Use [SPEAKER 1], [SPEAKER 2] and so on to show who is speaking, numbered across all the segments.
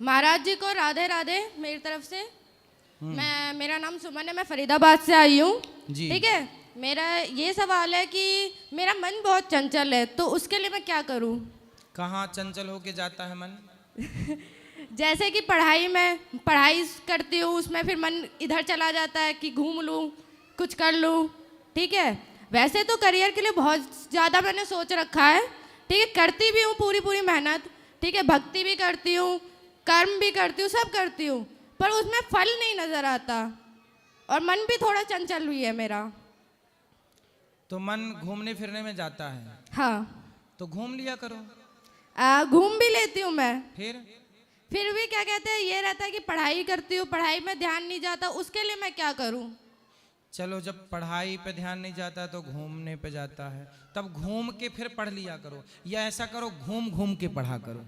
[SPEAKER 1] महाराज जी को राधे राधे मेरी तरफ से। मेरा नाम सुमन है, मैं फरीदाबाद से आई हूँ। ठीक है, मेरा ये सवाल है कि मेरा मन बहुत चंचल है, तो उसके लिए मैं क्या करूँ?
[SPEAKER 2] कहाँ चंचल होके जाता है मन?
[SPEAKER 1] जैसे कि पढ़ाई करती हूँ, उसमें फिर मन इधर चला जाता है कि घूम लूँ, कुछ कर लूँ। ठीक है, वैसे तो करियर के लिए बहुत ज़्यादा मैंने सोच रखा है। ठीक है, करती भी हूँ पूरी मेहनत। ठीक है, भक्ति भी करती हूँ, कर्म भी करती हूँ, सब करती हूँ, पर उसमें फल नहीं नज़र आता और मन भी थोड़ा चंचल हुई है मेरा।
[SPEAKER 2] तो मन घूमने फिरने में जाता है।
[SPEAKER 1] हाँ,
[SPEAKER 2] तो घूम लिया करो।
[SPEAKER 1] घूम भी लेती हूँ मैं,
[SPEAKER 2] फिर
[SPEAKER 1] भी क्या कहते हैं, ये रहता है कि पढ़ाई करती हूँ, पढ़ाई में ध्यान नहीं जाता, उसके लिए मैं क्या करूँ?
[SPEAKER 2] चलो, जब पढ़ाई पे ध्यान नहीं जाता तो घूमने पे जाता है, तब घूम के फिर पढ़ लिया करो, या ऐसा करो घूम घूम के पढ़ा करो।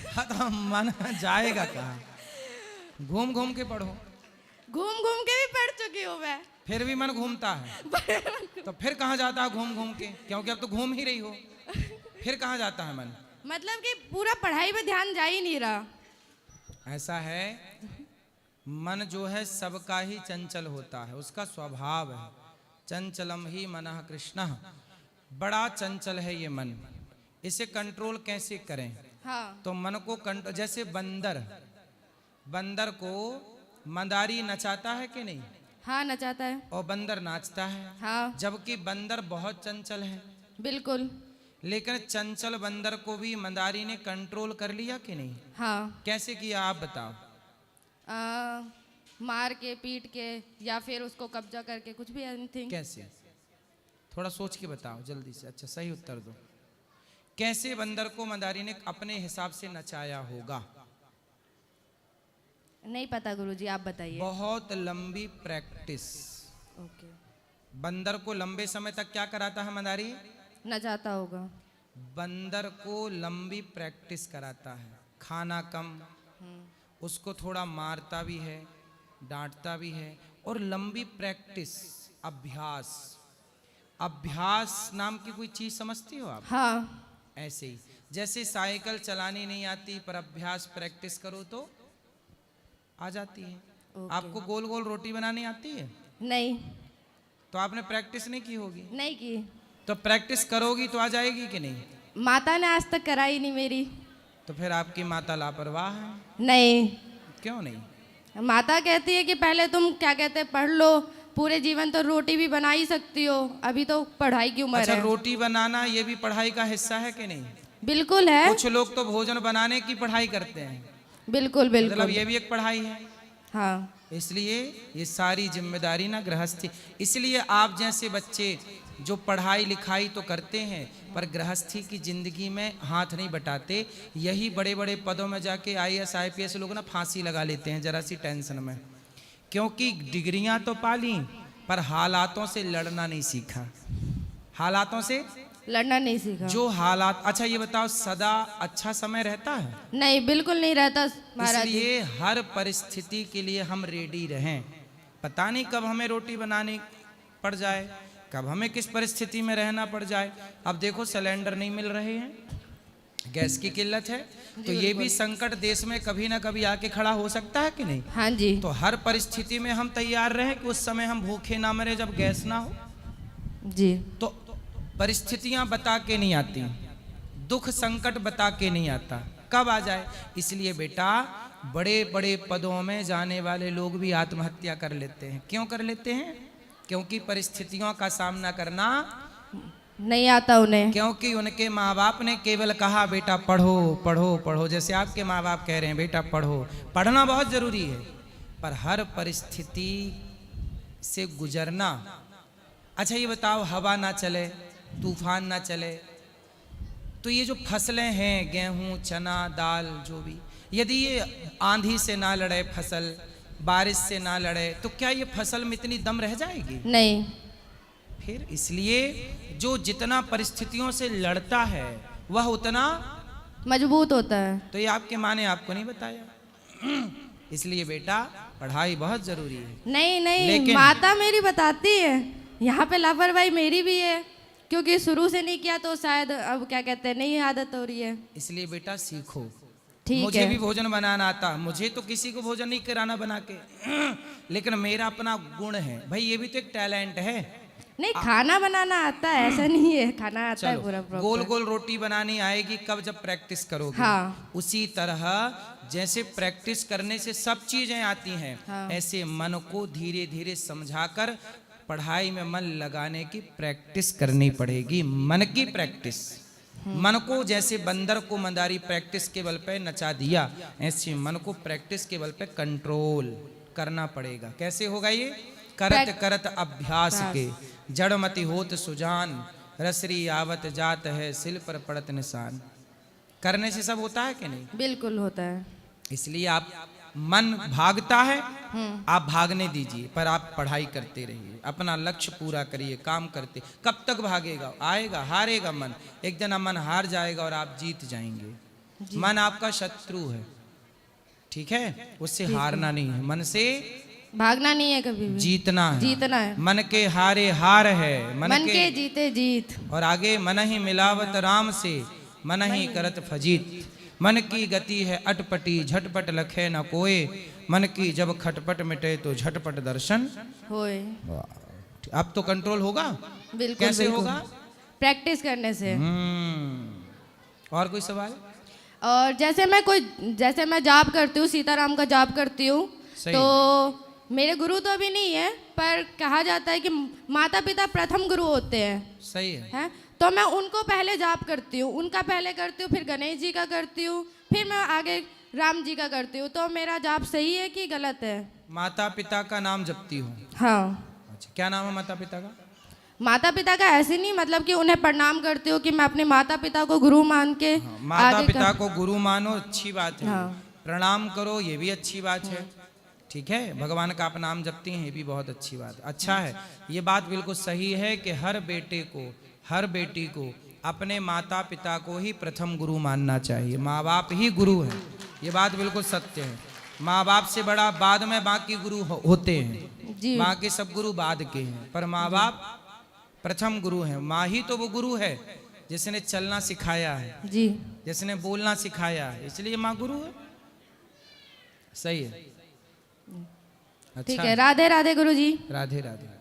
[SPEAKER 2] हाँ, तो मन जाएगा कहाँ? घूम घूम के पढ़ो।
[SPEAKER 1] घूम घूम के भी पढ़ चुकी हूँ मैं,
[SPEAKER 2] फिर भी मन घूमता है। तो फिर कहाँ जाता है घूम घूम के? क्योंकि अब तो घूम ही रही हो, फिर कहाँ जाता है मन?
[SPEAKER 1] मतलब कि पूरा पढ़ाई पे ध्यान जा ही नहीं रहा।
[SPEAKER 2] ऐसा है, मन जो है सबका ही चंचल होता है, उसका स्वभाव है। चंचलम ही मनः कृष्णः, बड़ा चंचल है ये मन। इसे कंट्रोल कैसे करें?
[SPEAKER 1] हाँ।
[SPEAKER 2] तो मन को जैसे बंदर को मंदारी नचाता है कि नहीं?
[SPEAKER 1] हाँ, नचाता है।
[SPEAKER 2] और बंदर नाचता है।
[SPEAKER 1] हाँ।
[SPEAKER 2] जबकि बंदर बहुत चंचल है।
[SPEAKER 1] बिल्कुल।
[SPEAKER 2] लेकिन चंचल बंदर को भी मंदारी ने कंट्रोल कर लिया कि नहीं?
[SPEAKER 1] हाँ।
[SPEAKER 2] कैसे किया आप बताओ?
[SPEAKER 1] मार के, पीट के, या फिर उसको कब्जा करके, कुछ भी एनीथिंग।
[SPEAKER 2] कैसे? थोड़ा सोच के बताओ जल्दी से। अच्छा, सही उत्तर दो। कैसे बंदर को मंदारी ने अपने हिसाब से नचाया होगा?
[SPEAKER 1] नहीं पता गुरुजी, आप बताइए।
[SPEAKER 2] बहुत लंबी प्रैक्टिस।
[SPEAKER 1] ओके।
[SPEAKER 2] बंदर को लंबे समय तक क्या कराता है मंदारी?
[SPEAKER 1] नचाता होगा।
[SPEAKER 2] बंदर को लंबी प्रैक्टिस कराता है, खाना कम, उसको थोड़ा मारता भी है, डांटता भी है, और लंबी प्रैक्टिस, अभ्यास नाम की कोई चीज समझती हो आप?
[SPEAKER 1] हाँ।
[SPEAKER 2] ऐसे ही जैसे साइकिल चलानी नहीं आती पर अभ्यास प्रैक्टिस करो तो आ जाती है। आपको गोल गोल रोटी बनानी आती है?
[SPEAKER 1] नहीं।
[SPEAKER 2] तो आपने प्रैक्टिस नहीं की होगी।
[SPEAKER 1] नहीं की।
[SPEAKER 2] तो प्रैक्टिस करोगी तो आ जाएगी कि नहीं?
[SPEAKER 1] माता ने आज तक कराई नहीं मेरी।
[SPEAKER 2] तो फिर आपकी माता लापरवाह है।
[SPEAKER 1] नहीं।
[SPEAKER 2] क्यों नहीं?
[SPEAKER 1] माता कहती है कि पहले तुम क्या कहते हैं, पढ़ लो, पूरे जीवन तो रोटी भी बना ही सकती हो, अभी तो पढ़ाई की उम्र है।
[SPEAKER 2] अच्छा, रोटी बनाना ये भी पढ़ाई का हिस्सा है कि नहीं?
[SPEAKER 1] बिल्कुल है।
[SPEAKER 2] कुछ लोग तो भोजन बनाने की पढ़ाई करते हैं।
[SPEAKER 1] बिल्कुल बिल्कुल,
[SPEAKER 2] मतलब ये भी एक पढ़ाई है।
[SPEAKER 1] हाँ।
[SPEAKER 2] इसलिए ये सारी जिम्मेदारी ना गृहस्थी। इसलिए आप जैसे बच्चे जो पढ़ाई लिखाई तो करते हैं पर गृहस्थी की जिंदगी में हाथ नहीं बटाते, यही बड़े बड़े पदों में जाके IAS IPS लोग ना फांसी लगा लेते हैं जरा सी टेंशन में। क्योंकि डिग्रियां तो पाली पर हालातों से लड़ना नहीं सीखा। हालातों से
[SPEAKER 1] लड़ना नहीं सीखा।
[SPEAKER 2] जो हालात, अच्छा ये बताओ, सदा अच्छा समय रहता है?
[SPEAKER 1] नहीं, बिल्कुल नहीं रहता महाराज जी।
[SPEAKER 2] इसलिए हर परिस्थिति के लिए हम रेडी रहें। पता नहीं कब हमें रोटी बनानी पड़ जाए, कब हमें किस परिस्थिति में रहना पड़ जाए। अब देखो सिलेंडर नहीं मिल रहे हैं, गैस की किल्लत है, तो ये भी संकट देश में कभी ना कभी आके खड़ा हो सकता है कि नहीं?
[SPEAKER 1] हाँ जी।
[SPEAKER 2] तो हर परिस्थिति में हम तैयार रहें कि उस समय हम भूखे ना मरे जब गैस ना हो।
[SPEAKER 1] जी।
[SPEAKER 2] तो परिस्थितियां बता के नहीं आती, दुख संकट बता के नहीं आता, कब आ जाए। इसलिए बेटा, बड़े बड़े पदों में जाने वाले लोग भी आत्महत्या कर लेते हैं। क्यों कर लेते हैं? क्योंकि परिस्थितियों का सामना करना
[SPEAKER 1] नहीं आता उन्हें।
[SPEAKER 2] क्योंकि उनके माँ बाप ने केवल कहा बेटा पढ़ो पढ़ो पढ़ो। जैसे आपके माँ बाप कह रहे हैं बेटा पढ़ो, पढ़ना बहुत जरूरी है, पर हर परिस्थिति से गुजरना। अच्छा ये बताओ, हवा ना चले, तूफान ना चले, तो ये जो फसलें हैं, गेहूं, चना, दाल, जो भी, यदि ये आंधी से ना लड़े, फसल बारिश से ना लड़े, तो क्या ये फसल में इतनी दम रह जाएगी?
[SPEAKER 1] नहीं।
[SPEAKER 2] फिर इसलिए जो जितना परिस्थितियों से लड़ता है वह उतना
[SPEAKER 1] मजबूत होता है।
[SPEAKER 2] तो ये आपके माँ ने आपको नहीं बताया। इसलिए बेटा, पढ़ाई बहुत जरूरी है।
[SPEAKER 1] नहीं नहीं, माता मेरी बताती है। यहाँ पे लापरवाही मेरी भी है, क्योंकि शुरू से नहीं किया तो शायद अब क्या कहते हैं नहीं आदत हो रही है।
[SPEAKER 2] इसलिए बेटा सीखो।
[SPEAKER 1] ठीक
[SPEAKER 2] मुझे
[SPEAKER 1] है।
[SPEAKER 2] भी भोजन बनाना आता, मुझे तो किसी को भोजन नहीं कराना बना के, लेकिन मेरा अपना गुण है भाई, ये भी तो एक टैलेंट है।
[SPEAKER 1] नहीं, खाना बनाना आता है, ऐसा नहीं है, खाना आता है
[SPEAKER 2] चलो,
[SPEAKER 1] पूरा
[SPEAKER 2] गोल
[SPEAKER 1] प्रॉपर।
[SPEAKER 2] गोल रोटी बनानी आएगी कब, जब प्रैक्टिस करोगे।
[SPEAKER 1] हाँ।
[SPEAKER 2] उसी तरह जैसे प्रैक्टिस करने से सब चीजें आती हैं,
[SPEAKER 1] हाँ।
[SPEAKER 2] ऐसे मन को धीरे धीरे समझाकर पढ़ाई में मन लगाने की प्रैक्टिस करनी पड़ेगी। मन की प्रैक्टिस, मन को जैसे बंदर को मंदारी प्रैक्टिस के बल पे नचा दिया, ऐसे मन को प्रैक्टिस के बल पे कंट्रोल करना पड़ेगा। कैसे होगा ये? करत करत अभ्यास के, जड़मति होत सुजान, रसरी आवत जात है, सिल पर पड़त निशान। करने से सब होता है कि नहीं?
[SPEAKER 1] बिल्कुल होता है।
[SPEAKER 2] इसलिए आप, मन भागता है, आप भागने दीजिए, पर आप पढ़ाई करते रहिए, अपना लक्ष्य पूरा करिए, काम करते। कब तक भागेगा? आएगा, हारेगा मन, एक दिन मन हार जाएगा और आप जीत जाएंगे। मन आपका शत्रु है, ठीक है? उससे हारना नहीं है, मन से
[SPEAKER 1] भागना नहीं है, कभी भी
[SPEAKER 2] जीतना है।
[SPEAKER 1] जीतना है।
[SPEAKER 2] मन के हारे हार है,
[SPEAKER 1] मन के जीते जीत।
[SPEAKER 2] और आगे मन ही मिलावत राम से, मन ही करत फजीत। मन की गति है अटपटी, झटपट लखे न कोय, मन की जब खटपट मिटे तो झटपट दर्शन
[SPEAKER 1] होए।
[SPEAKER 2] अब तो कंट्रोल होगा।
[SPEAKER 1] बिल्कुल।
[SPEAKER 2] कैसे
[SPEAKER 1] बिल्कुल
[SPEAKER 2] होगा?
[SPEAKER 1] प्रैक्टिस करने से।
[SPEAKER 2] और कोई सवाल?
[SPEAKER 1] और जैसे मैं जाप करती हूँ, सीताराम का जाप करती हूँ,
[SPEAKER 2] सही।
[SPEAKER 1] तो मेरे गुरु तो अभी नहीं है, पर कहा जाता है कि माता पिता प्रथम गुरु होते हैं,
[SPEAKER 2] सही है।
[SPEAKER 1] हैं? तो मैं उनको पहले जाप करती हूँ, उनका पहले करती हूँ, फिर गणेश जी का करती हूँ, फिर मैं आगे राम जी का करती हूँ। तो मेरा जाप सही है कि गलत है?
[SPEAKER 2] माता पिता का नाम जपती हूँ।
[SPEAKER 1] हाँ।
[SPEAKER 2] अच्छा, क्या नाम है माता पिता का?
[SPEAKER 1] माता पिता का ऐसे नहीं, मतलब कि उन्हें प्रणाम करती हूँ कि मैं अपने माता पिता को गुरु मान के
[SPEAKER 2] माता
[SPEAKER 1] आगे
[SPEAKER 2] पिता को गुरु मानो, अच्छी बात है।
[SPEAKER 1] हाँ।
[SPEAKER 2] प्रणाम करो, ये भी अच्छी बात है, ठीक है? भगवान का आप नाम जपती हैं, ये भी बहुत अच्छी बात है, अच्छा है। ये बात बिल्कुल सही है कि हर बेटे को, हर बेटी को अपने माता पिता को ही प्रथम गुरु मानना चाहिए। माँ बाप ही गुरु है, ये बात बिल्कुल सत्य है। माँ बाप से बड़ा बाद में बाकी गुरु होते हैं,
[SPEAKER 1] जी।
[SPEAKER 2] बाकी सब गुरु बाद के हैं, पर माँ बाप प्रथम गुरु हैं। माँ ही तो वो गुरु है जिसने चलना सिखाया है,
[SPEAKER 1] जी।
[SPEAKER 2] जिसने बोलना सिखाया है, इसलिए माँ गुरु है। सही है।
[SPEAKER 1] ठीक है। राधे राधे गुरु जी।
[SPEAKER 2] राधे राधे।